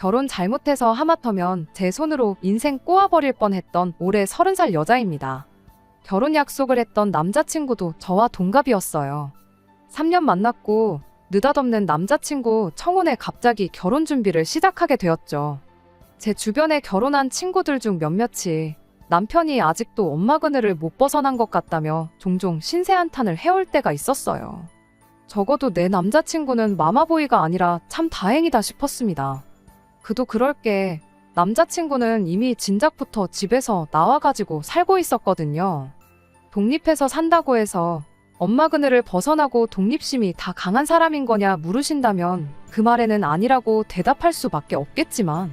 결혼 잘못해서 하마터면 제 손으로 인생 꼬아버릴 뻔했던 올해 30살 여자입니다. 결혼 약속을 했던 남자친구도 저와 동갑이었어요. 3년 만났고 느닷없는 남자친구 청혼에 갑자기 결혼 준비를 시작하게 되었죠. 제 주변에 결혼한 친구들 중 몇몇이 남편이 아직도 엄마 그늘을 못 벗어난 것 같다며 종종 신세한탄을 해올 때가 있었어요. 적어도 내 남자친구는 마마보이가 아니라 참 다행이다 싶었습니다. 그도 그럴 게 남자친구는 이미 진작부터 집에서 나와가지고 살고 있었거든요. 독립해서 산다고 해서 엄마 그늘을 벗어나고 독립심이 다 강한 사람인 거냐 물으신다면 그 말에는 아니라고 대답할 수밖에 없겠지만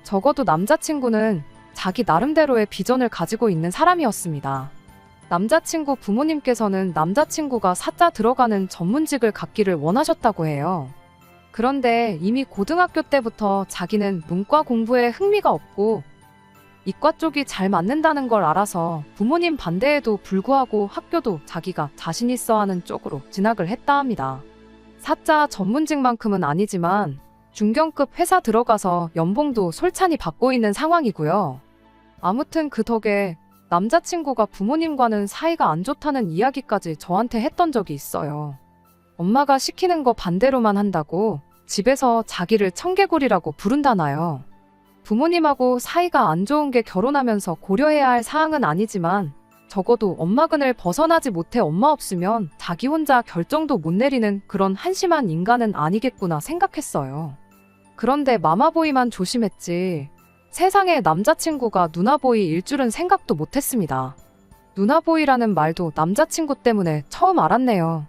적어도 남자친구는 자기 나름대로의 비전을 가지고 있는 사람이었습니다. 남자친구 부모님께서는 남자친구가 사자 들어가는 전문직을 갖기를 원하셨다고 해요. 그런데 이미 고등학교 때부터 자기는 문과 공부에 흥미가 없고 이과 쪽이 잘 맞는다는 걸 알아서 부모님 반대에도 불구하고 학교도 자기가 자신 있어 하는 쪽으로 진학을 했다 합니다. 사자 전문직만큼은 아니지만 중견급 회사 들어가서 연봉도 솔찬히 받고 있는 상황이고요. 아무튼 그 덕에 남자친구가 부모님과는 사이가 안 좋다는 이야기까지 저한테 했던 적이 있어요. 엄마가 시키는 거 반대로만 한다고 집에서 자기를 청개구리라고 부른다나요. 부모님하고 사이가 안 좋은 게 결혼하면서 고려해야 할 사항은 아니지만 적어도 엄마 그늘 벗어나지 못해 엄마 없으면 자기 혼자 결정도 못 내리는 그런 한심한 인간은 아니겠구나 생각했어요. 그런데 마마보이만 조심했지 세상에 남자친구가 누나보이일 줄은 생각도 못했습니다. 누나보이라는 말도 남자친구 때문에 처음 알았네요.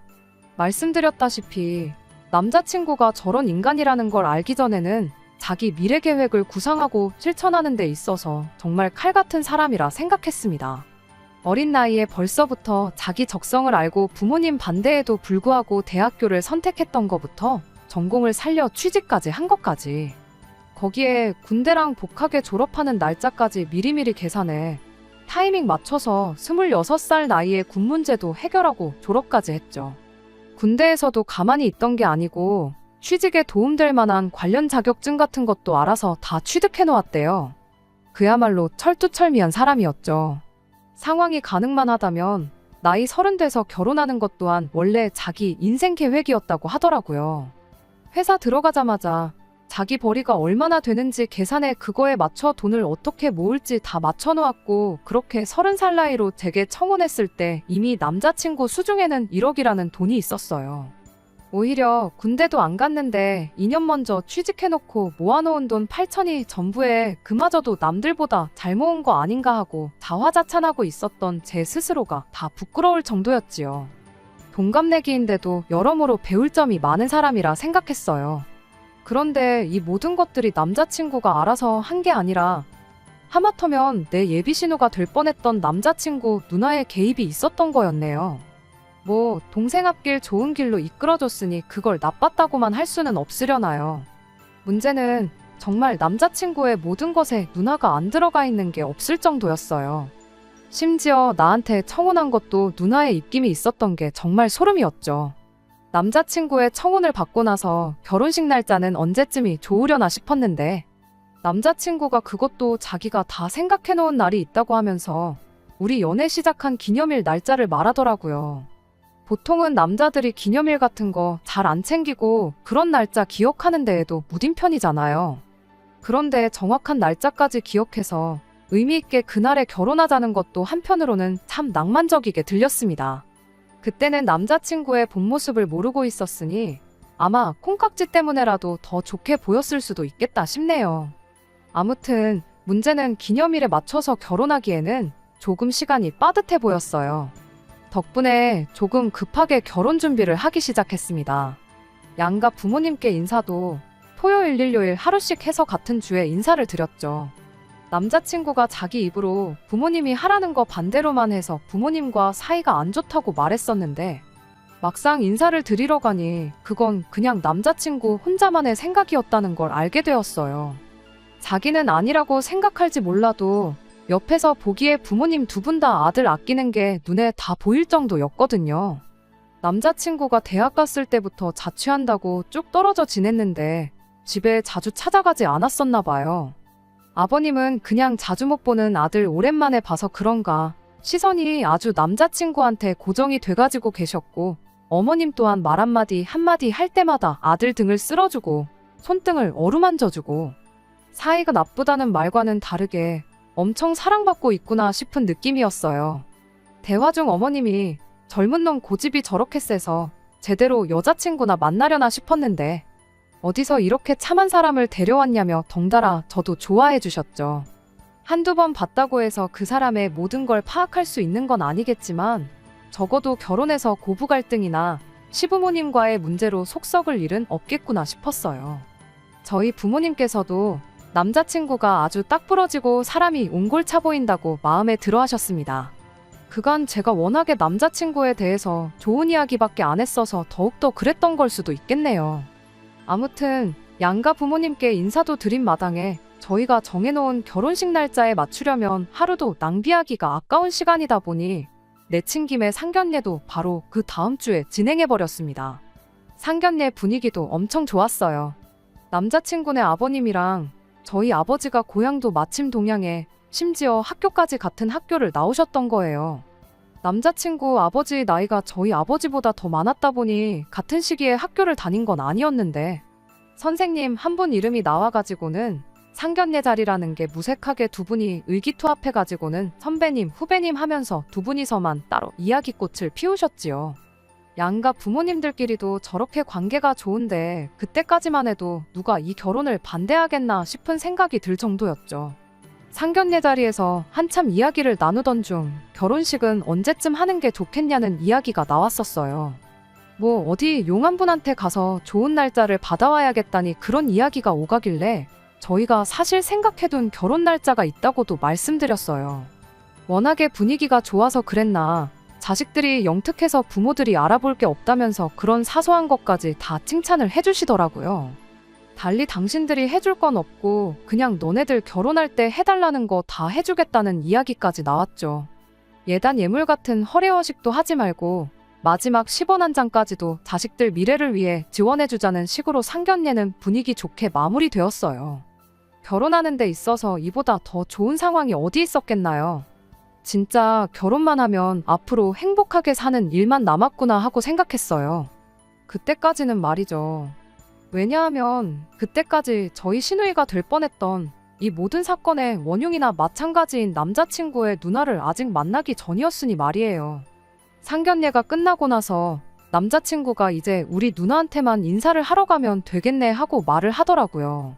말씀드렸다시피 남자친구가 저런 인간이라는 걸 알기 전에는 자기 미래 계획을 구상하고 실천하는 데 있어서 정말 칼 같은 사람이라 생각했습니다. 어린 나이에 벌써부터 자기 적성을 알고 부모님 반대에도 불구하고 대학교를 선택했던 것부터 전공을 살려 취직까지 한 것까지 거기에 군대랑 복학에 졸업하는 날짜까지 미리미리 계산해 타이밍 맞춰서 26살 나이에 군 문제도 해결하고 졸업까지 했죠. 군대에서도 가만히 있던 게 아니고 취직에 도움될 만한 관련 자격증 같은 것도 알아서 다 취득해 놓았대요. 그야말로 철두철미한 사람이었죠. 상황이 가능만 하다면 나이 30 돼서 결혼하는 것 또한 원래 자기 인생 계획이었다고 하더라고요. 회사 들어가자마자 자기 벌이가 얼마나 되는지 계산해 그거에 맞춰 돈을 어떻게 모을지 다 맞춰 놓았고 그렇게 30살 나이로 제게 청혼했을 때 이미 남자친구 수중에는 1억이라는 돈이 있었어요. 오히려 군대도 안 갔는데 2년 먼저 취직해놓고 모아놓은 돈 8천이 전부에 그마저도 남들보다 잘 모은 거 아닌가 하고 자화자찬하고 있었던 제 스스로가 다 부끄러울 정도였지요. 동갑내기인데도 여러모로 배울 점이 많은 사람이라 생각했어요. 그런데 이 모든 것들이 남자친구가 알아서 한 게 아니라 하마터면 내 예비신우가 될 뻔했던 남자친구 누나의 개입이 있었던 거였네요. 뭐 동생 앞길 좋은 길로 이끌어줬으니 그걸 나빴다고만 할 수는 없으려나요. 문제는 정말 남자친구의 모든 것에 누나가 안 들어가 있는 게 없을 정도였어요. 심지어 나한테 청혼한 것도 누나의 입김이 있었던 게 정말 소름이었죠. 남자친구의 청혼을 받고 나서 결혼식 날짜는 언제쯤이 좋으려나 싶었는데 남자친구가 그것도 자기가 다 생각해놓은 날이 있다고 하면서 우리 연애 시작한 기념일 날짜를 말하더라고요. 보통은 남자들이 기념일 같은 거 잘 안 챙기고 그런 날짜 기억하는 데에도 무딘 편이잖아요. 그런데 정확한 날짜까지 기억해서 의미 있게 그날에 결혼하자는 것도 한편으로는 참 낭만적이게 들렸습니다. 그때는 남자친구의 본 모습을 모르고 있었으니 아마 콩깍지 때문에라도 더 좋게 보였을 수도 있겠다 싶네요. 아무튼 문제는 기념일에 맞춰서 결혼하기에는 조금 시간이 빠듯해 보였어요. 덕분에 조금 급하게 결혼 준비를 하기 시작했습니다. 양가 부모님께 인사도 토요일 일요일 하루씩 해서 같은 주에 인사를 드렸죠. 남자친구가 자기 입으로 부모님이 하라는 거 반대로만 해서 부모님과 사이가 안 좋다고 말했었는데 막상 인사를 드리러 가니 그건 그냥 남자친구 혼자만의 생각이었다는 걸 알게 되었어요. 자기는 아니라고 생각할지 몰라도 옆에서 보기에 부모님 두 분 다 아들 아끼는 게 눈에 다 보일 정도였거든요. 남자친구가 대학 갔을 때부터 자취한다고 쭉 떨어져 지냈는데 집에 자주 찾아가지 않았었나 봐요. 아버님은 그냥 자주 못 보는 아들 오랜만에 봐서 그런가 시선이 아주 남자친구한테 고정이 돼가지고 계셨고, 어머님 또한 말 한마디 할 때마다 아들 등을 쓸어주고 손등을 어루만져주고, 사이가 나쁘다는 말과는 다르게 엄청 사랑받고 있구나 싶은 느낌이었어요. 대화 중 어머님이 젊은 놈 고집이 저렇게 세서 제대로 여자친구나 만나려나 싶었는데 어디서 이렇게 참한 사람을 데려왔냐며 덩달아 저도 좋아해 주셨죠. 한두 번 봤다고 해서 그 사람의 모든 걸 파악할 수 있는 건 아니겠지만 적어도 결혼해서 고부 갈등이나 시부모님과의 문제로 속 썩을 일은 없겠구나 싶었어요. 저희 부모님께서도 남자친구가 아주 딱 부러지고 사람이 옹골차 보인다고 마음에 들어 하셨습니다. 그간 제가 워낙에 남자친구에 대해서 좋은 이야기밖에 안 했어서 더욱더 그랬던 걸 수도 있겠네요. 아무튼 양가 부모님께 인사도 드린 마당에 저희가 정해놓은 결혼식 날짜에 맞추려면 하루도 낭비하기가 아까운 시간이다 보니 내친 김에 상견례도 바로 그 다음 주에 진행해버렸습니다. 상견례 분위기도 엄청 좋았어요. 남자친구네 아버님이랑 저희 아버지가 고향도 마침 동양에 심지어 학교까지 같은 학교를 나오셨던 거예요. 남자친구 아버지 나이가 저희 아버지보다 더 많았다 보니 같은 시기에 학교를 다닌 건 아니었는데 선생님 한 분 이름이 나와가지고는 상견례 자리라는 게 무색하게 두 분이 의기투합해가지고는 선배님 후배님 하면서 두 분이서만 따로 이야기꽃을 피우셨지요. 양가 부모님들끼리도 저렇게 관계가 좋은데 그때까지만 해도 누가 이 결혼을 반대하겠나 싶은 생각이 들 정도였죠. 상견례 자리에서 한참 이야기를 나누던 중 결혼식은 언제쯤 하는 게 좋겠냐는 이야기가 나왔었어요. 뭐 어디 용한분한테 가서 좋은 날짜를 받아와야겠다니 그런 이야기가 오가길래 저희가 사실 생각해둔 결혼 날짜가 있다고도 말씀드렸어요. 워낙에 분위기가 좋아서 그랬나 자식들이 영특해서 부모들이 알아볼 게 없다면서 그런 사소한 것까지 다 칭찬을 해주시더라고요. 달리 당신들이 해줄 건 없고 그냥 너네들 결혼할 때 해달라는 거 다 해주겠다는 이야기까지 나왔죠. 예단 예물 같은 허례허식도 하지 말고 마지막 10원 한 장까지도 자식들 미래를 위해 지원해주자는 식으로 상견례는 분위기 좋게 마무리되었어요. 결혼하는 데 있어서 이보다 더 좋은 상황이 어디 있었겠나요? 진짜 결혼만 하면 앞으로 행복하게 사는 일만 남았구나 하고 생각했어요. 그때까지는 말이죠. 왜냐하면 그때까지 저희 시누이가 될 뻔했던 이 모든 사건의 원흉이나 마찬가지인 남자친구의 누나를 아직 만나기 전이었으니 말이에요. 상견례가 끝나고 나서 남자친구가 이제 우리 누나한테만 인사를 하러 가면 되겠네 하고 말을 하더라고요.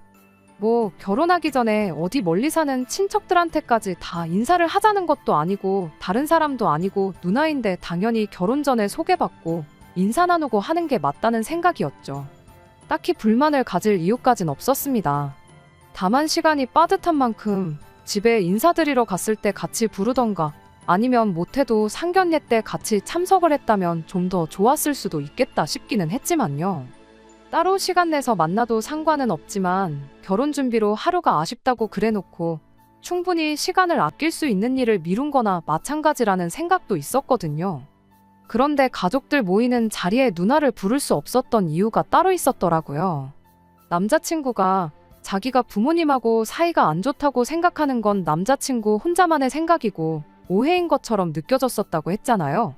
뭐 결혼하기 전에 어디 멀리 사는 친척들한테까지 다 인사를 하자는 것도 아니고 다른 사람도 아니고 누나인데 당연히 결혼 전에 소개받고 인사 나누고 하는 게 맞다는 생각이었죠. 딱히 불만을 가질 이유까진 없었습니다. 다만 시간이 빠듯한 만큼 집에 인사드리러 갔을 때 같이 부르던가 아니면 못해도 상견례 때 같이 참석을 했다면 좀 더 좋았을 수도 있겠다 싶기는 했지만요. 따로 시간 내서 만나도 상관은 없지만 결혼 준비로 하루가 아쉽다고 그래놓고 충분히 시간을 아낄 수 있는 일을 미룬 거나 마찬가지라는 생각도 있었거든요. 그런데 가족들 모이는 자리에 누나를 부를 수 없었던 이유가 따로 있었더라고요. 남자친구가 자기가 부모님하고 사이가 안 좋다고 생각하는 건 남자친구 혼자만의 생각이고 오해인 것처럼 느껴졌었다고 했잖아요.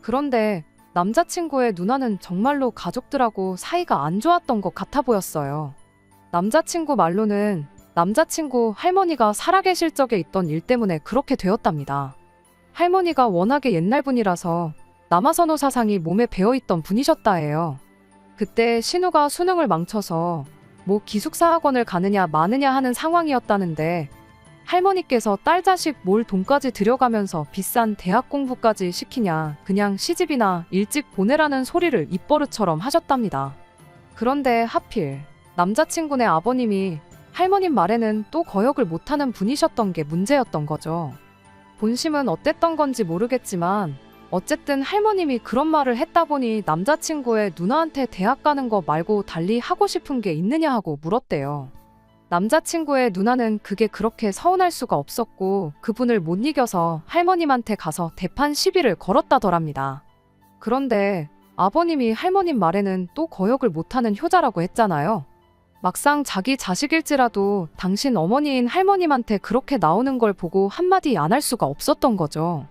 그런데 남자친구의 누나는 정말로 가족들하고 사이가 안 좋았던 것 같아 보였어요. 남자친구 말로는 남자친구 할머니가 살아계실 적에 있던 일 때문에 그렇게 되었답니다. 할머니가 워낙에 옛날 분이라서 남아선호 사상이 몸에 배어있던 분이셨다 해요. 그때 신우가 수능을 망쳐서 뭐 기숙사 학원을 가느냐 마느냐 하는 상황이었다는데 할머니께서 딸 자식 몰 돈까지 들여가면서 비싼 대학 공부까지 시키냐 그냥 시집이나 일찍 보내라는 소리를 입버릇처럼 하셨답니다. 그런데 하필 남자친구네 아버님이 할머님 말에는 또 거역을 못하는 분이셨던 게 문제였던 거죠. 본심은 어땠던 건지 모르겠지만 어쨌든 할머님이 그런 말을 했다 보니 남자친구의 누나한테 대학 가는 거 말고 달리 하고 싶은 게 있느냐 하고 물었대요. 남자친구의 누나는 그게 그렇게 서운할 수가 없었고 그분을 못 이겨서 할머님한테 가서 대판 시비를 걸었다더랍니다. 그런데 아버님이 할머님 말에는 또 거역을 못하는 효자라고 했잖아요. 막상 자기 자식일지라도 당신 어머니인 할머님한테 그렇게 나오는 걸 보고 한마디 안 할 수가 없었던 거죠.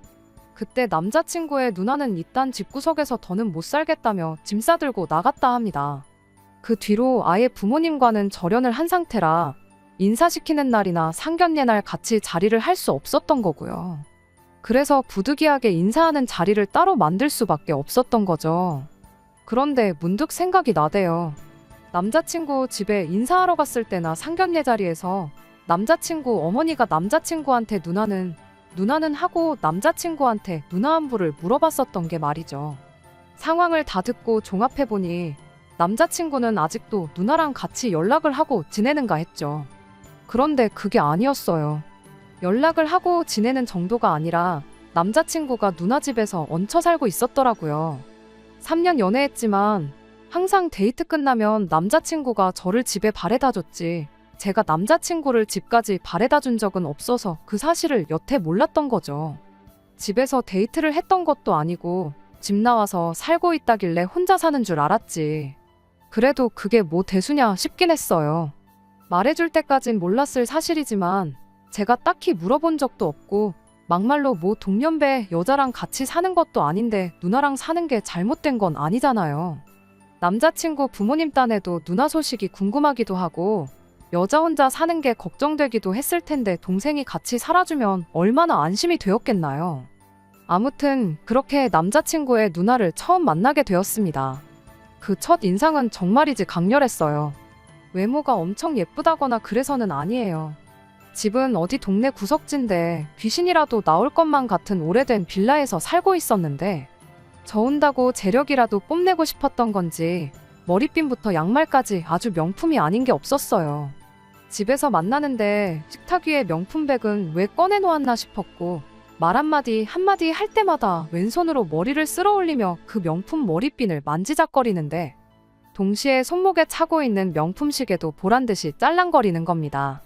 그때 남자친구의 누나는 이딴 집구석에서 더는 못 살겠다며 짐 싸들고 나갔다 합니다. 그 뒤로 아예 부모님과는 절연을 한 상태라 인사시키는 날이나 상견례 날 같이 자리를 할 수 없었던 거고요. 그래서 부득이하게 인사하는 자리를 따로 만들 수밖에 없었던 거죠. 그런데 문득 생각이 나대요. 남자친구 집에 인사하러 갔을 때나 상견례 자리에서 남자친구 어머니가 남자친구한테 누나는 하고 남자친구한테 누나 안부를 물어봤었던 게 말이죠. 상황을 다 듣고 종합해보니 남자친구는 아직도 누나랑 같이 연락을 하고 지내는가 했죠. 그런데 그게 아니었어요. 연락을 하고 지내는 정도가 아니라 남자친구가 누나 집에서 얹혀 살고 있었더라고요. 3년 연애했지만 항상 데이트 끝나면 남자친구가 저를 집에 바래다 줬지 제가 남자친구를 집까지 바래다 준 적은 없어서 그 사실을 여태 몰랐던 거죠. 집에서 데이트를 했던 것도 아니고 집 나와서 살고 있다길래 혼자 사는 줄 알았지. 그래도 그게 뭐 대수냐 싶긴 했어요. 말해줄 때까진 몰랐을 사실이지만 제가 딱히 물어본 적도 없고 막말로 뭐 동년배 여자랑 같이 사는 것도 아닌데 누나랑 사는 게 잘못된 건 아니잖아요. 남자친구 부모님 딴에도 누나 소식이 궁금하기도 하고 여자 혼자 사는 게 걱정되기도 했을 텐데 동생이 같이 살아주면 얼마나 안심이 되었겠나요. 아무튼 그렇게 남자친구의 누나를 처음 만나게 되었습니다. 그 첫 인상은 정말이지 강렬했어요. 외모가 엄청 예쁘다거나 그래서는 아니에요. 집은 어디 동네 구석진데 귀신이라도 나올 것만 같은 오래된 빌라에서 살고 있었는데 저 온다고 재력이라도 뽐내고 싶었던 건지 머리핀부터 양말까지 아주 명품이 아닌 게 없었어요. 집에서 만나는데 식탁 위에 명품백은 왜 꺼내놓았나 싶었고 말 한마디 할 때마다 왼손으로 머리를 쓸어 올리며 그 명품 머리핀을 만지작거리는데 동시에 손목에 차고 있는 명품 시계도 보란듯이 짤랑거리는 겁니다.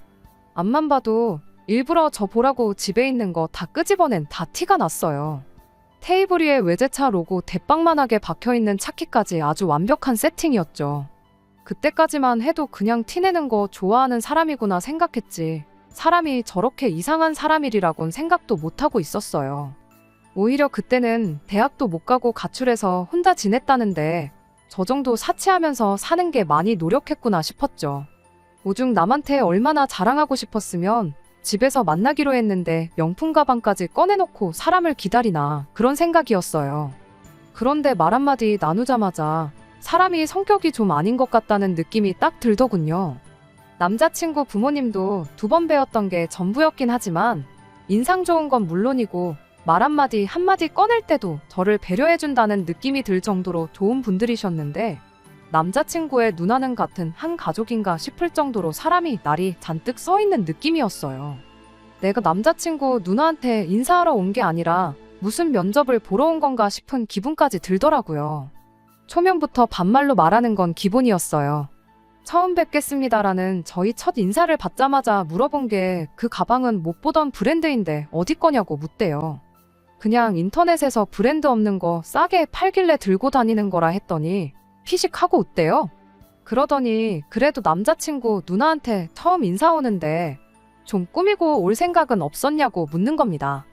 앞만 봐도 일부러 저 보라고 집에 있는 거 다 끄집어낸 다 티가 났어요. 테이블 위에 외제차 로고 대빵만하게 박혀있는 차키까지 아주 완벽한 세팅이었죠. 그때까지만 해도 그냥 티내는 거 좋아하는 사람이구나 생각했지 사람이 저렇게 이상한 사람이라곤 생각도 못하고 있었어요. 오히려 그때는 대학도 못 가고 가출해서 혼자 지냈다는데 저 정도 사치하면서 사는 게 많이 노력했구나 싶었죠. 오죽 남한테 얼마나 자랑하고 싶었으면 집에서 만나기로 했는데 명품 가방까지 꺼내놓고 사람을 기다리나 그런 생각이었어요. 그런데 말 한마디 나누자마자 사람이 성격이 좀 아닌 것 같다는 느낌이 딱 들더군요. 남자친구 부모님도 2번 뵈었던 게 전부였긴 하지만 인상 좋은 건 물론이고 말 한마디 꺼낼 때도 저를 배려해준다는 느낌이 들 정도로 좋은 분들이셨는데 남자친구의 누나는 같은 한 가족인가 싶을 정도로 사람이 날이 잔뜩 써있는 느낌이었어요. 내가 남자친구 누나한테 인사하러 온 게 아니라 무슨 면접을 보러 온 건가 싶은 기분까지 들더라고요. 초면부터 반말로 말하는 건 기본이었어요. 처음 뵙겠습니다라는 저희 첫 인사를 받자마자 물어본 게 그 가방은 못 보던 브랜드인데 어디 거냐고 묻대요. 그냥 인터넷에서 브랜드 없는 거 싸게 팔길래 들고 다니는 거라 했더니 피식하고 웃대요. 그러더니 그래도 남자친구 누나한테 처음 인사 오는데 좀 꾸미고 올 생각은 없었냐고 묻는 겁니다.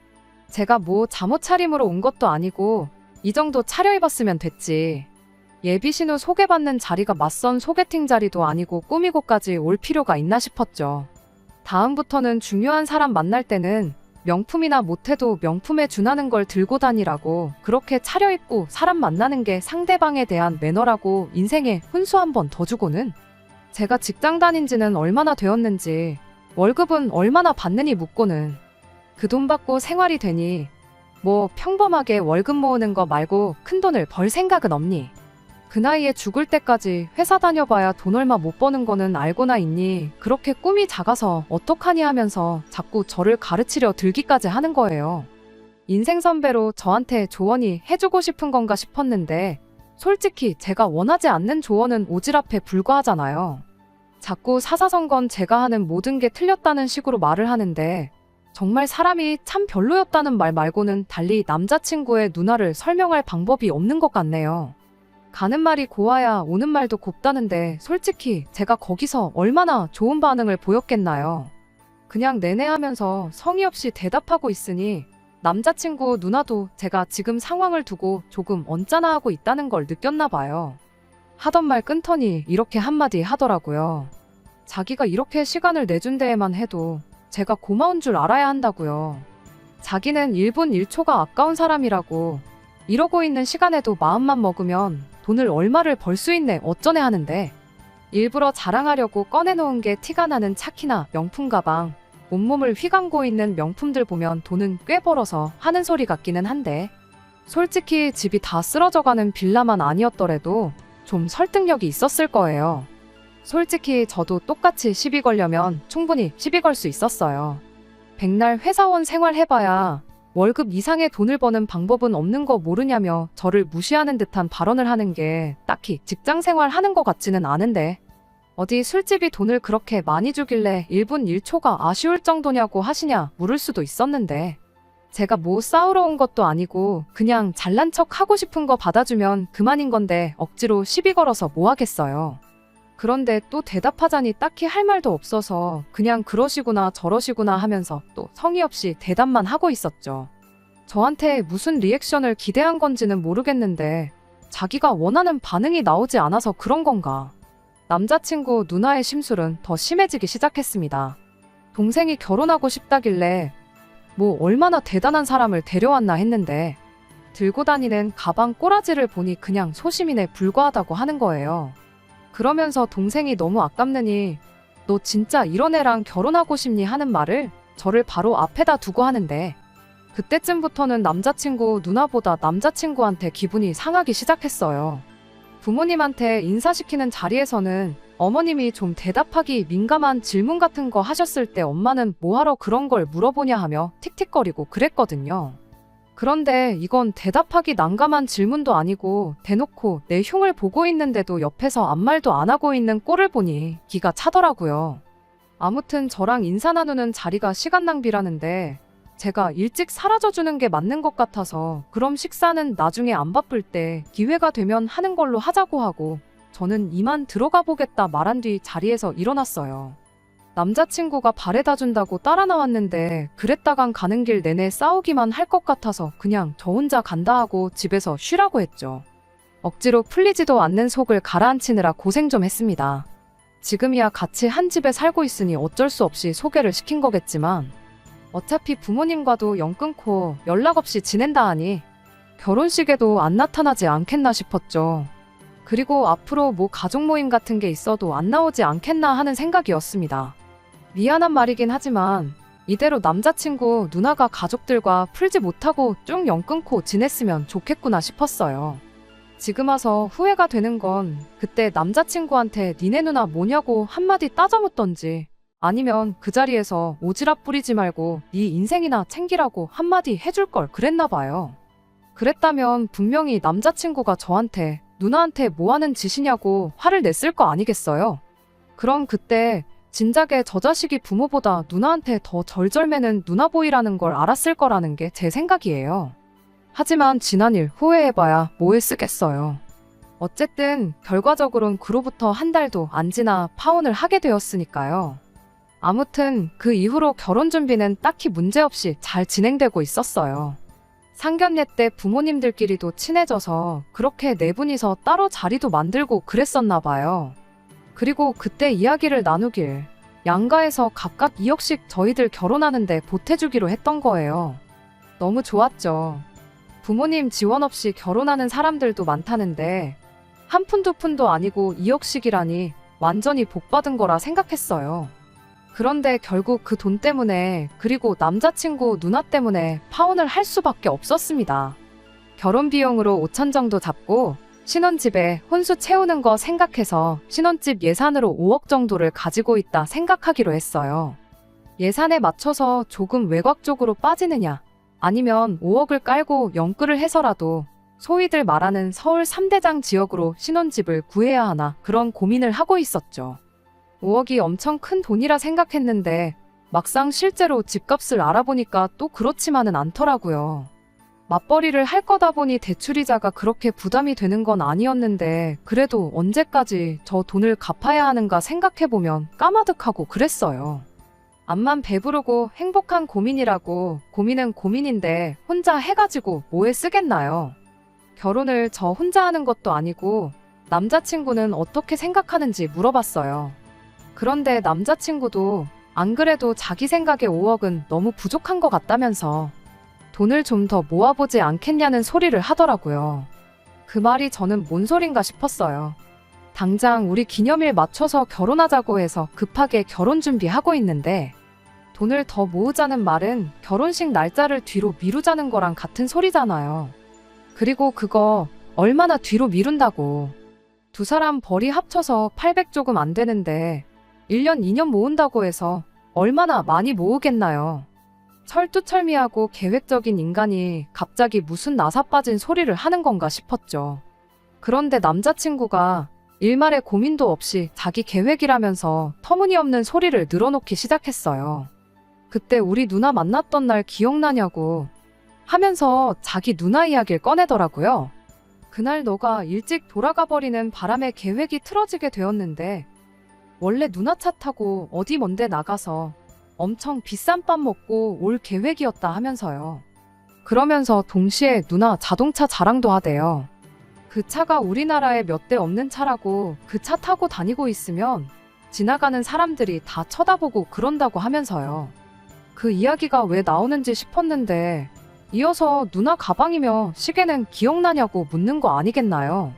제가 뭐 잠옷 차림으로 온 것도 아니고 이 정도 차려입었으면 됐지. 예비신우 소개받는 자리가 맞선 소개팅 자리도 아니고 꾸미고까지 올 필요가 있나 싶었죠. 다음부터는 중요한 사람 만날 때는 명품이나 못해도 명품에 준하는 걸 들고 다니라고 그렇게 차려입고 사람 만나는 게 상대방에 대한 매너라고 인생에 훈수 한 번 더 주고는 제가 직장 다닌 지는 얼마나 되었는지 월급은 얼마나 받느니 묻고는 그 돈 받고 생활이 되니 뭐 평범하게 월급 모으는 거 말고 큰 돈을 벌 생각은 없니? 그 나이에 죽을 때까지 회사 다녀봐야 돈 얼마 못 버는 거는 알고나 있니? 그렇게 꿈이 작아서 어떡하니 하면서 자꾸 저를 가르치려 들기까지 하는 거예요. 인생 선배로 저한테 조언이 해주고 싶은 건가 싶었는데 솔직히 제가 원하지 않는 조언은 오지랖에 불과하잖아요. 자꾸 사사성건 제가 하는 모든 게 틀렸다는 식으로 말을 하는데 정말 사람이 참 별로였다는 말 말고는 달리 남자친구의 누나를 설명할 방법이 없는 것 같네요. 가는 말이 고와야 오는 말도 곱다는데 솔직히 제가 거기서 얼마나 좋은 반응을 보였겠나요. 그냥 내내 하면서 성의 없이 대답하고 있으니 남자친구 누나도 제가 지금 상황을 두고 조금 언짢아하고 있다는 걸 느꼈나 봐요. 하던 말 끊더니 이렇게 한마디 하더라고요. 자기가 이렇게 시간을 내준 데에만 해도 제가 고마운 줄 알아야 한다고요. 자기는 1분 1초가 아까운 사람이라고 이러고 있는 시간에도 마음만 먹으면 돈을 얼마를 벌 수 있네 어쩌네 하는데 일부러 자랑하려고 꺼내놓은 게 티가 나는 차키나 명품 가방, 온몸을 휘감고 있는 명품들 보면 돈은 꽤 벌어서 하는 소리 같기는 한데 솔직히 집이 다 쓰러져가는 빌라만 아니었더라도 좀 설득력이 있었을 거예요. 솔직히 저도 똑같이 시비 걸려면 충분히 시비 걸 수 있었어요. 백날 회사원 생활 해봐야 월급 이상의 돈을 버는 방법은 없는 거 모르냐며 저를 무시하는 듯한 발언을 하는 게 딱히 직장 생활 하는 것 같지는 않은데 어디 술집이 돈을 그렇게 많이 주길래 1분 1초가 아쉬울 정도냐고 하시냐 물을 수도 있었는데 제가 뭐 싸우러 온 것도 아니고 그냥 잘난 척 하고 싶은 거 받아주면 그만인 건데 억지로 시비 걸어서 뭐 하겠어요. 그런데 또 대답하자니 딱히 할 말도 없어서 그냥 그러시구나 저러시구나 하면서 또 성의 없이 대답만 하고 있었죠. 저한테 무슨 리액션을 기대한 건지는 모르겠는데 자기가 원하는 반응이 나오지 않아서 그런 건가. 남자친구 누나의 심술은 더 심해지기 시작했습니다. 동생이 결혼하고 싶다길래 뭐 얼마나 대단한 사람을 데려왔나 했는데 들고 다니는 가방 꼬라지를 보니 그냥 소시민에 불과하다고 하는 거예요. 그러면서 동생이 너무 아깝느니 너 진짜 이런 애랑 결혼하고 싶니 하는 말을 저를 바로 앞에다 두고 하는데 그때쯤부터는 남자친구 누나보다 남자친구한테 기분이 상하기 시작했어요. 부모님한테 인사시키는 자리에서는 어머님이 좀 대답하기 민감한 질문 같은 거 하셨을 때 엄마는 뭐하러 그런 걸 물어보냐 하며 틱틱거리고 그랬거든요. 그런데 이건 대답하기 난감한 질문도 아니고 대놓고 내 흉을 보고 있는데도 옆에서 아무 말도 안 하고 있는 꼴을 보니 기가 차더라고요. 아무튼 저랑 인사 나누는 자리가 시간 낭비라는데 제가 일찍 사라져주는 게 맞는 것 같아서 그럼 식사는 나중에 안 바쁠 때 기회가 되면 하는 걸로 하자고 하고 저는 이만 들어가 보겠다 말한 뒤 자리에서 일어났어요. 남자친구가 바래다 준다고 따라 나왔는데 그랬다간 가는 길 내내 싸우기만 할 것 같아서 그냥 저 혼자 간다 하고 집에서 쉬라고 했죠. 억지로 풀리지도 않는 속을 가라앉히느라 고생 좀 했습니다. 지금이야 같이 한 집에 살고 있으니 어쩔 수 없이 소개를 시킨 거겠지만 어차피 부모님과도 영 끊고 연락 없이 지낸다 하니 결혼식에도 안 나타나지 않겠나 싶었죠. 그리고 앞으로 뭐 가족 모임 같은 게 있어도 안 나오지 않겠나 하는 생각이었습니다. 미안한 말이긴 하지만 이대로 남자친구 누나가 가족들과 풀지 못하고 쭉 영 끊고 지냈으면 좋겠구나 싶었어요. 지금 와서 후회가 되는 건 그때 남자친구한테 니네 누나 뭐냐고 한마디 따져묻던지 아니면 그 자리에서 오지랖 부리지 말고 네 인생이나 챙기라고 한마디 해줄 걸 그랬나 봐요. 그랬다면 분명히 남자친구가 저한테 누나한테 뭐하는 짓이냐고 화를 냈을 거 아니겠어요? 그럼 그때 진작에 저 자식이 부모보다 누나한테 더 절절매는 누나보이라는 걸 알았을 거라는 게 제 생각이에요. 하지만 지난 일 후회해봐야 뭐에 쓰겠어요. 어쨌든 결과적으론 그로부터 한 달도 안 지나 파혼을 하게 되었으니까요. 아무튼 그 이후로 결혼 준비는 딱히 문제없이 잘 진행되고 있었어요. 상견례 때 부모님들끼리도 친해져서 그렇게 네 분이서 따로 자리도 만들고 그랬었나 봐요. 그리고 그때 이야기를 나누길 양가에서 각각 2억씩 저희들 결혼하는데 보태주기로 했던 거예요. 너무 좋았죠. 부모님 지원 없이 결혼하는 사람들도 많다는데 한 푼 두 푼도 아니고 2억씩이라니 완전히 복받은 거라 생각했어요. 그런데 결국 그 돈 때문에 그리고 남자친구 누나 때문에 파혼을 할 수밖에 없었습니다. 결혼 비용으로 5천 정도 잡고 신혼집에 혼수 채우는 거 생각해서 신혼집 예산으로 5억 정도를 가지고 있다 생각하기로 했어요. 예산에 맞춰서 조금 외곽 쪽으로 빠지느냐 아니면 5억을 깔고 영끌을 해서라도 소위들 말하는 서울 3대장 지역으로 신혼집을 구해야 하나 그런 고민을 하고 있었죠. 5억이 엄청 큰 돈이라 생각했는데 막상 실제로 집값을 알아보니까 또 그렇지만은 않더라고요. 맞벌이를 할 거다 보니 대출이자가 그렇게 부담이 되는 건 아니었는데 그래도 언제까지 저 돈을 갚아야 하는가 생각해보면 까마득하고 그랬어요. 암만 배부르고 행복한 고민이라고 고민은 고민인데 혼자 해가지고 뭐에 쓰겠나요? 결혼을 저 혼자 하는 것도 아니고 남자친구는 어떻게 생각하는지 물어봤어요. 그런데 남자친구도 안 그래도 자기 생각에 5억은 너무 부족한 것 같다면서 돈을 좀 더 모아보지 않겠냐는 소리를 하더라고요. 그 말이 저는 뭔 소린가 싶었어요. 당장 우리 기념일 맞춰서 결혼하자고 해서 급하게 결혼 준비하고 있는데 돈을 더 모으자는 말은 결혼식 날짜를 뒤로 미루자는 거랑 같은 소리잖아요. 그리고 그거 얼마나 뒤로 미룬다고. 두 사람 벌이 합쳐서 800 조금 안 되는데 1년 2년 모은다고 해서 얼마나 많이 모으겠나요? 철두철미하고 계획적인 인간이 갑자기 무슨 나사 빠진 소리를 하는 건가 싶었죠. 그런데 남자친구가 일말의 고민도 없이 자기 계획이라면서 터무니없는 소리를 늘어놓기 시작했어요. 그때 우리 누나 만났던 날 기억나냐고 하면서 자기 누나 이야기를 꺼내더라고요. 그날 너가 일찍 돌아가 버리는 바람에 계획이 틀어지게 되었는데 원래 누나 차 타고 어디 먼데 나가서 엄청 비싼 밥 먹고 올 계획이었다 하면서요. 그러면서 동시에 누나 자동차 자랑도 하대요. 그 차가 우리나라에 몇 대 없는 차라고 그 차 타고 다니고 있으면 지나가는 사람들이 다 쳐다보고 그런다고 하면서요. 그 이야기가 왜 나오는지 싶었는데 이어서 누나 가방이며 시계는 기억나냐고 묻는 거 아니겠나요?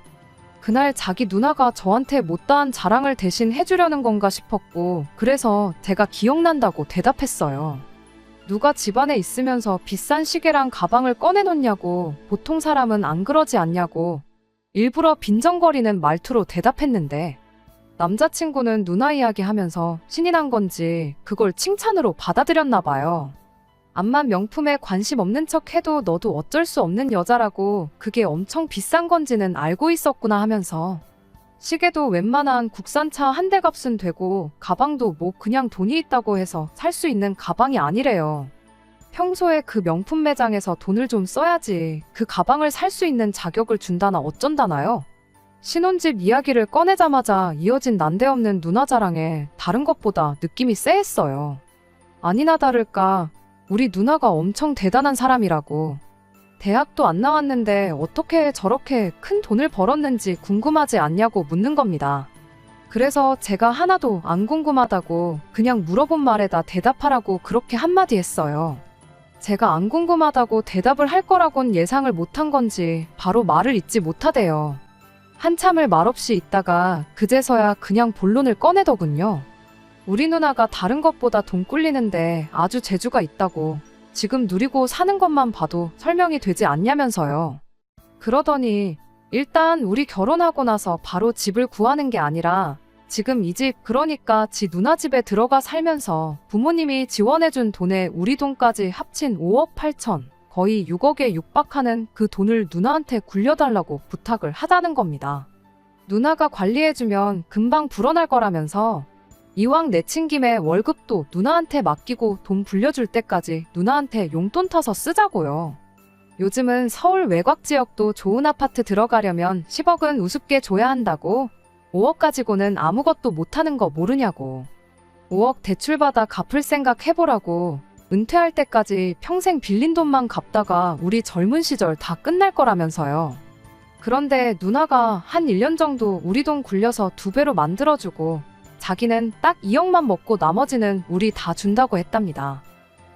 그날 자기 누나가 저한테 못다한 자랑을 대신 해주려는 건가 싶었고 그래서 제가 기억난다고 대답했어요. 누가 집안에 있으면서 비싼 시계랑 가방을 꺼내놓냐고 보통 사람은 안 그러지 않냐고 일부러 빈정거리는 말투로 대답했는데 남자친구는 누나 이야기하면서 신이 난 건지 그걸 칭찬으로 받아들였나 봐요. 암만 명품에 관심 없는 척 해도 너도 어쩔 수 없는 여자라고 그게 엄청 비싼 건지는 알고 있었구나 하면서 시계도 웬만한 국산차 한 대 값은 되고 가방도 뭐 그냥 돈이 있다고 해서 살 수 있는 가방이 아니래요. 평소에 그 명품 매장에서 돈을 좀 써야지 그 가방을 살 수 있는 자격을 준다나 어쩐다나요? 신혼집 이야기를 꺼내자마자 이어진 난데없는 누나 자랑에 다른 것보다 느낌이 쎄했어요. 아니나 다를까 우리 누나가 엄청 대단한 사람이라고. 대학도 안 나왔는데 어떻게 저렇게 큰 돈을 벌었는지 궁금하지 않냐고 묻는 겁니다. 그래서 제가 하나도 안 궁금하다고 그냥 물어본 말에다 대답하라고 그렇게 한마디 했어요. 제가 안 궁금하다고 대답을 할 거라곤 예상을 못한 건지 바로 말을 잇지 못하대요. 한참을 말없이 있다가 그제서야 그냥 본론을 꺼내더군요. 우리 누나가 다른 것보다 돈 꿀리는데 아주 재주가 있다고 지금 누리고 사는 것만 봐도 설명이 되지 않냐면서요. 그러더니 일단 우리 결혼하고 나서 바로 집을 구하는 게 아니라 지금 이 집 그러니까 지 누나 집에 들어가 살면서 부모님이 지원해준 돈에 우리 돈까지 합친 5억 8천 거의 6억에 육박하는 그 돈을 누나한테 굴려달라고 부탁을 하자는 겁니다. 누나가 관리해주면 금방 불어날 거라면서 이왕 내친 김에 월급도 누나한테 맡기고 돈 불려줄 때까지 누나한테 용돈 타서 쓰자고요. 요즘은 서울 외곽 지역도 좋은 아파트 들어가려면 10억은 우습게 줘야 한다고 5억 가지고는 아무것도 못하는 거 모르냐고 5억 대출받아 갚을 생각 해보라고 은퇴할 때까지 평생 빌린 돈만 갚다가 우리 젊은 시절 다 끝날 거라면서요. 그런데 누나가 한 1년 정도 우리 돈 굴려서 2배로 만들어주고 자기는 딱 2억만 먹고 나머지는 우리 다 준다고 했답니다.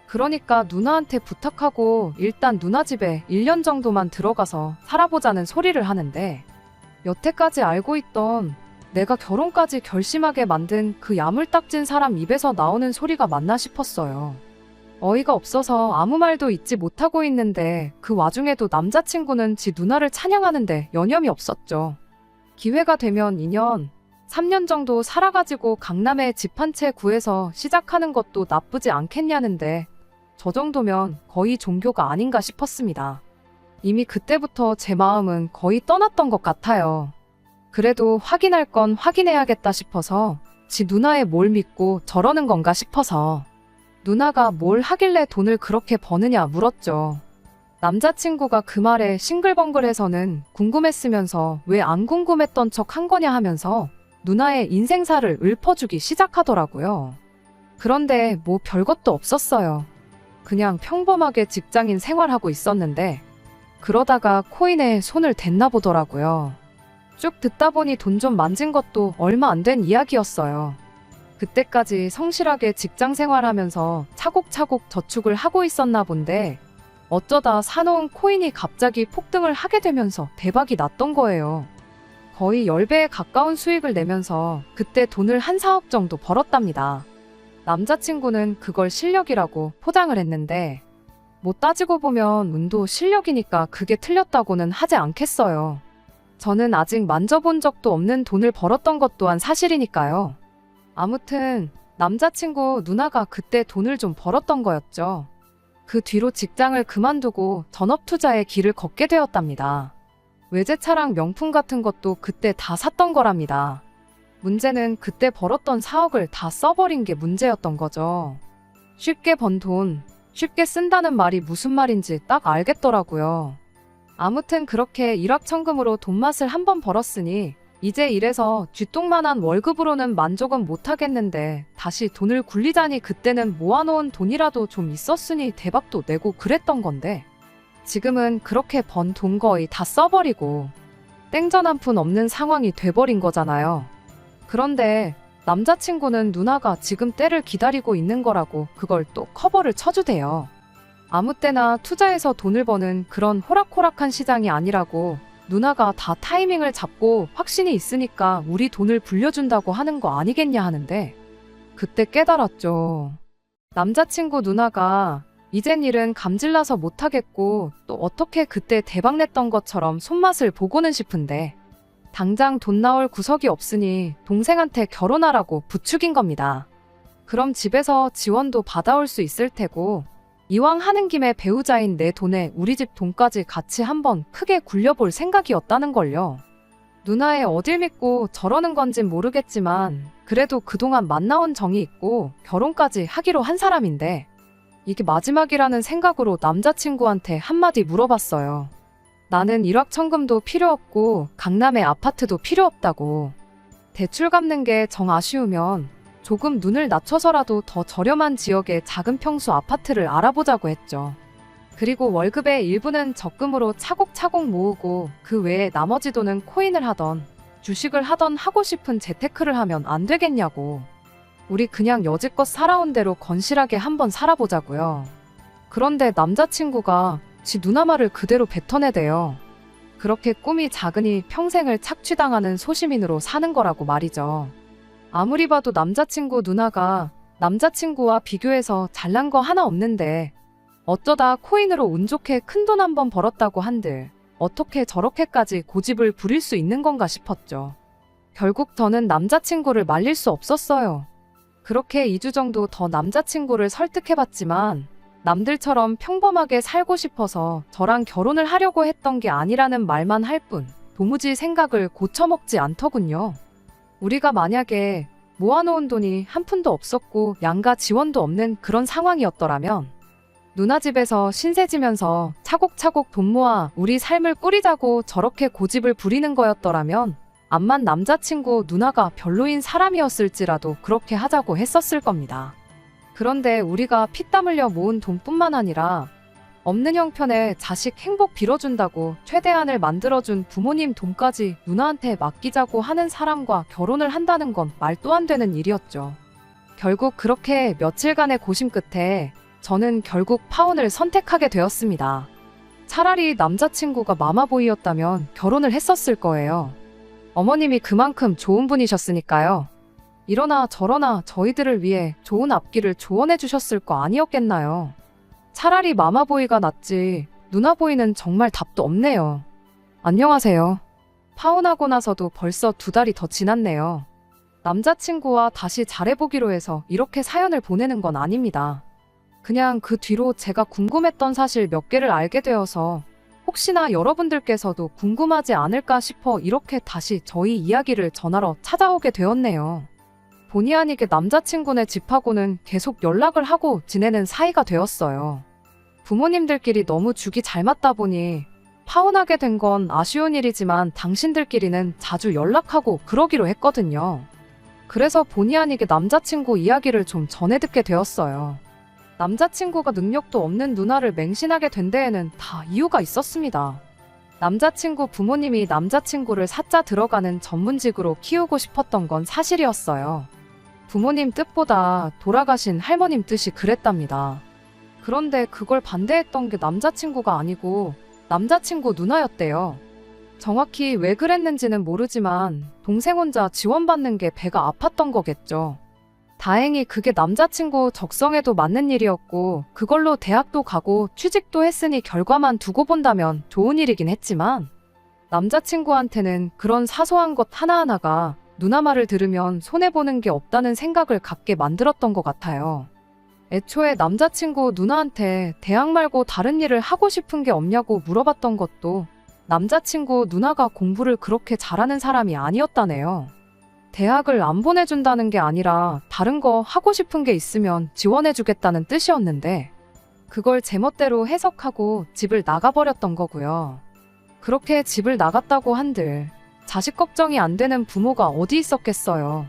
그러니까 누나한테 부탁하고 일단 누나 집에 1년 정도만 들어가서 살아보자는 소리를 하는데 여태까지 알고 있던 내가 결혼까지 결심하게 만든 그 야물딱진 사람 입에서 나오는 소리가 맞나 싶었어요. 어이가 없어서 아무 말도 잊지 못하고 있는데 그 와중에도 남자친구는 지 누나를 찬양하는데 여념이 없었죠. 기회가 되면 2년, 3년 정도 살아가지고 강남에 집 한 채 구해서 시작하는 것도 나쁘지 않겠냐는데 저 정도면 거의 종교가 아닌가 싶었습니다. 이미 그때부터 제 마음은 거의 떠났던 것 같아요. 그래도 확인할 건 확인해야겠다 싶어서 지 누나의 뭘 믿고 저러는 건가 싶어서 누나가 뭘 하길래 돈을 그렇게 버느냐 물었죠. 남자친구가 그 말에 싱글벙글해서는 궁금했으면서 왜 안 궁금했던 척 한 거냐 하면서 누나의 인생사를 읊어주기 시작하더라고요. 그런데 뭐 별것도 없었어요. 그냥 평범하게 직장인 생활하고 있었는데 그러다가 코인에 손을 댔나 보더라고요. 쭉 듣다 보니 돈 좀 만진 것도 얼마 안 된 이야기였어요. 그때까지 성실하게 직장 생활하면서 차곡차곡 저축을 하고 있었나 본데 어쩌다 사놓은 코인이 갑자기 폭등을 하게 되면서 대박이 났던 거예요. 거의 10배에 가까운 수익을 내면서 그때 돈을 한 4억 정도 벌었답니다. 남자친구는 그걸 실력이라고 포장을 했는데 뭐 따지고 보면 운도 실력이니까 그게 틀렸다고는 하지 않겠어요. 저는 아직 만져본 적도 없는 돈을 벌었던 것 또한 사실이니까요. 아무튼 남자친구 누나가 그때 돈을 좀 벌었던 거였죠. 그 뒤로 직장을 그만두고 전업투자의 길을 걷게 되었답니다. 외제차랑 명품 같은 것도 그때 다 샀던 거랍니다. 문제는 그때 벌었던 4억을 다 써버린 게 문제였던 거죠. 쉽게 번 돈, 쉽게 쓴다는 말이 무슨 말인지 딱 알겠더라고요. 아무튼 그렇게 일확천금으로 돈맛을 한번 벌었으니 이제 이래서 쥐똥만한 월급으로는 만족은 못하겠는데 다시 돈을 굴리자니 그때는 모아놓은 돈이라도 좀 있었으니 대박도 내고 그랬던 건데 지금은 그렇게 번 돈 거의 다 써버리고 땡전 한 푼 없는 상황이 돼버린 거잖아요. 그런데 남자친구는 누나가 지금 때를 기다리고 있는 거라고 그걸 또 커버를 쳐주대요. 아무 때나 투자해서 돈을 버는 그런 호락호락한 시장이 아니라고 누나가 다 타이밍을 잡고 확신이 있으니까 우리 돈을 불려준다고 하는 거 아니겠냐 하는데 그때 깨달았죠. 남자친구 누나가 이젠 일은 감질나서 못하겠고 또 어떻게 그때 대박냈던 것처럼 손맛을 보고는 싶은데 당장 돈 나올 구석이 없으니 동생한테 결혼하라고 부추긴 겁니다. 그럼 집에서 지원도 받아올 수 있을 테고 이왕 하는 김에 배우자인 내 돈에 우리 집 돈까지 같이 한번 크게 굴려볼 생각이었다는 걸요. 누나의 어딜 믿고 저러는 건진 모르겠지만 그래도 그동안 만나온 정이 있고 결혼까지 하기로 한 사람인데 이게 마지막이라는 생각으로 남자친구한테 한마디 물어봤어요. 나는 일확천금도 필요 없고 강남에 아파트도 필요 없다고. 대출 갚는 게 정 아쉬우면 조금 눈을 낮춰서라도 더 저렴한 지역의 작은 평수 아파트를 알아보자고 했죠. 그리고 월급의 일부는 적금으로 차곡차곡 모으고 그 외에 나머지 돈은 코인을 하던 주식을 하던 하고 싶은 재테크를 하면 안 되겠냐고. 우리 그냥 여지껏 살아온 대로 건실하게 한번 살아보자고요. 그런데 남자친구가 지 누나 말을 그대로 뱉어내대요. 그렇게 꿈이 작으니 평생을 착취당하는 소시민으로 사는 거라고 말이죠. 아무리 봐도 남자친구 누나가 남자친구와 비교해서 잘난 거 하나 없는데 어쩌다 코인으로 운 좋게 큰돈 한번 벌었다고 한들 어떻게 저렇게까지 고집을 부릴 수 있는 건가 싶었죠. 결국 저는 남자친구를 말릴 수 없었어요. 그렇게 2주 정도 더 남자친구를 설득해봤지만 남들처럼 평범하게 살고 싶어서 저랑 결혼을 하려고 했던 게 아니라는 말만 할 뿐 도무지 생각을 고쳐먹지 않더군요. 우리가 만약에 모아놓은 돈이 한 푼도 없었고 양가 지원도 없는 그런 상황이었더라면 누나 집에서 신세 지면서 차곡차곡 돈 모아 우리 삶을 꾸리자고 저렇게 고집을 부리는 거였더라면 암만 남자친구 누나가 별로인 사람이었을지라도 그렇게 하자고 했었을 겁니다. 그런데 우리가 피땀 흘려 모은 돈뿐만 아니라 없는 형편에 자식 행복 빌어준다고 최대한을 만들어준 부모님 돈까지 누나한테 맡기자고 하는 사람과 결혼을 한다는 건 말도 안 되는 일이었죠. 결국 그렇게 며칠간의 고심 끝에 저는 결국 파혼을 선택하게 되었습니다. 차라리 남자친구가 마마보이였다면 결혼을 했었을 거예요. 어머님이 그만큼 좋은 분이셨으니까요. 이러나 저러나 저희들을 위해 좋은 앞길을 조언해 주셨을 거 아니었겠나요. 차라리 마마보이가 낫지 누나보이는 정말 답도 없네요. 안녕하세요. 파혼하고 나서도 벌써 2달이 더 지났네요. 남자친구와 다시 잘해보기로 해서 이렇게 사연을 보내는 건 아닙니다. 그냥 그 뒤로 제가 궁금했던 사실 몇 개를 알게 되어서 혹시나 여러분들께서도 궁금하지 않을까 싶어 이렇게 다시 저희 이야기를 전하러 찾아오게 되었네요. 본의 아니게 남자친구네 집하고는 계속 연락을 하고 지내는 사이가 되었어요. 부모님들끼리 너무 죽이 잘 맞다 보니 파혼하게 된 건 아쉬운 일이지만 당신들끼리는 자주 연락하고 그러기로 했거든요. 그래서 본의 아니게 남자친구 이야기를 좀 전해 듣게 되었어요. 남자친구가 능력도 없는 누나를 맹신하게 된 데에는 다 이유가 있었습니다. 남자친구 부모님이 남자친구를 사자 들어가는 전문직으로 키우고 싶었던 건 사실이었어요. 부모님 뜻보다 돌아가신 할머님 뜻이 그랬답니다. 그런데 그걸 반대했던 게 남자친구가 아니고 남자친구 누나였대요. 정확히 왜 그랬는지는 모르지만 동생 혼자 지원받는 게 배가 아팠던 거겠죠. 다행히 그게 남자친구 적성에도 맞는 일이었고 그걸로 대학도 가고 취직도 했으니 결과만 두고 본다면 좋은 일이긴 했지만 남자친구한테는 그런 사소한 것 하나하나가 누나 말을 들으면 손해보는 게 없다는 생각을 갖게 만들었던 것 같아요. 애초에 남자친구 누나한테 대학 말고 다른 일을 하고 싶은 게 없냐고 물어봤던 것도 남자친구 누나가 공부를 그렇게 잘하는 사람이 아니었다네요. 대학을 안 보내준다는 게 아니라 다른 거 하고 싶은 게 있으면 지원해주겠다는 뜻이었는데 그걸 제멋대로 해석하고 집을 나가버렸던 거고요. 그렇게 집을 나갔다고 한들 자식 걱정이 안 되는 부모가 어디 있었겠어요.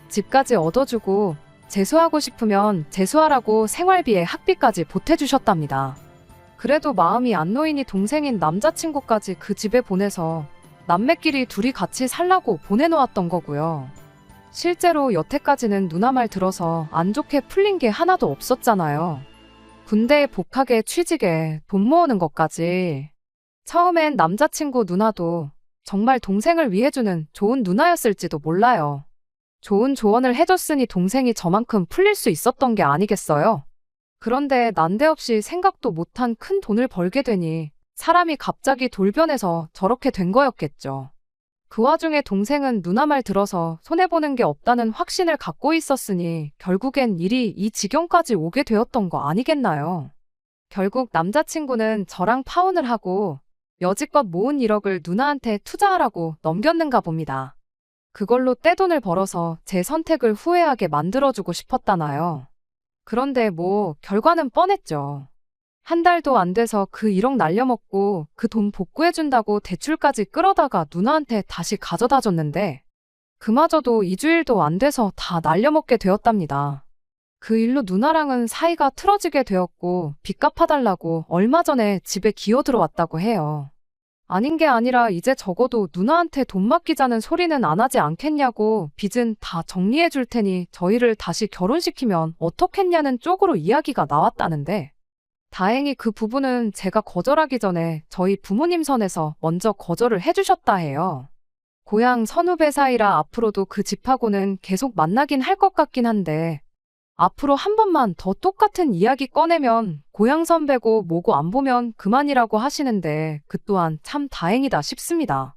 집까지 얻어주고 재수하고 싶으면 재수하라고 생활비에 학비까지 보태주셨답니다. 그래도 마음이 안 놓이니 동생인 남자친구까지 그 집에 보내서 남매끼리 둘이 같이 살라고 보내놓았던 거고요. 실제로 여태까지는 누나 말 들어서 안 좋게 풀린 게 하나도 없었잖아요. 군대에 복학에 취직에 돈 모으는 것까지. 처음엔 남자친구 누나도 정말 동생을 위해주는 좋은 누나였을지도 몰라요. 좋은 조언을 해줬으니 동생이 저만큼 풀릴 수 있었던 게 아니겠어요? 그런데 난데없이 생각도 못한 큰 돈을 벌게 되니 사람이 갑자기 돌변해서 저렇게 된 거였겠죠. 그 와중에 동생은 누나 말 들어서 손해보는 게 없다는 확신을 갖고 있었으니 결국엔 일이 이 지경까지 오게 되었던 거 아니겠나요? 결국 남자친구는 저랑 파혼을 하고 여지껏 모은 1억을 누나한테 투자하라고 넘겼는가 봅니다. 그걸로 떼돈을 벌어서 제 선택을 후회하게 만들어주고 싶었다나요. 그런데 뭐 결과는 뻔했죠. 한 달도 안 돼서 그 1억 날려먹고 그 돈 복구해준다고 대출까지 끌어다가 누나한테 다시 가져다 줬는데 그마저도 2주일도 안 돼서 다 날려먹게 되었답니다. 그 일로 누나랑은 사이가 틀어지게 되었고 빚 갚아달라고 얼마 전에 집에 기어들어왔다고 해요. 아닌 게 아니라 이제 적어도 누나한테 돈 맡기자는 소리는 안 하지 않겠냐고 빚은 다 정리해 줄 테니 저희를 다시 결혼시키면 어떻겠냐는 쪽으로 이야기가 나왔다는데 다행히 그 부분은 제가 거절하기 전에 저희 부모님 선에서 먼저 거절을 해주셨다 해요. 고향 선후배 사이라 앞으로도 그 집하고는 계속 만나긴 할 것 같긴 한데 앞으로 한 번만 더 똑같은 이야기 꺼내면 고향 선배고 뭐고 안 보면 그만이라고 하시는데 그 또한 참 다행이다 싶습니다.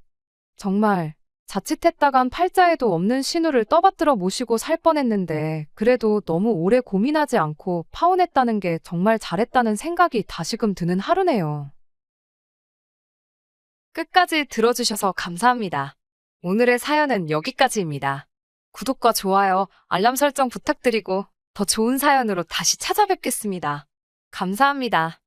정말 자칫했다간 팔자에도 없는 신우를 떠받들어 모시고 살 뻔했는데 그래도 너무 오래 고민하지 않고 파혼했다는 게 정말 잘했다는 생각이 다시금 드는 하루네요. 끝까지 들어주셔서 감사합니다. 오늘의 사연은 여기까지입니다. 구독과 좋아요, 알람 설정 부탁드리고 더 좋은 사연으로 다시 찾아뵙겠습니다. 감사합니다.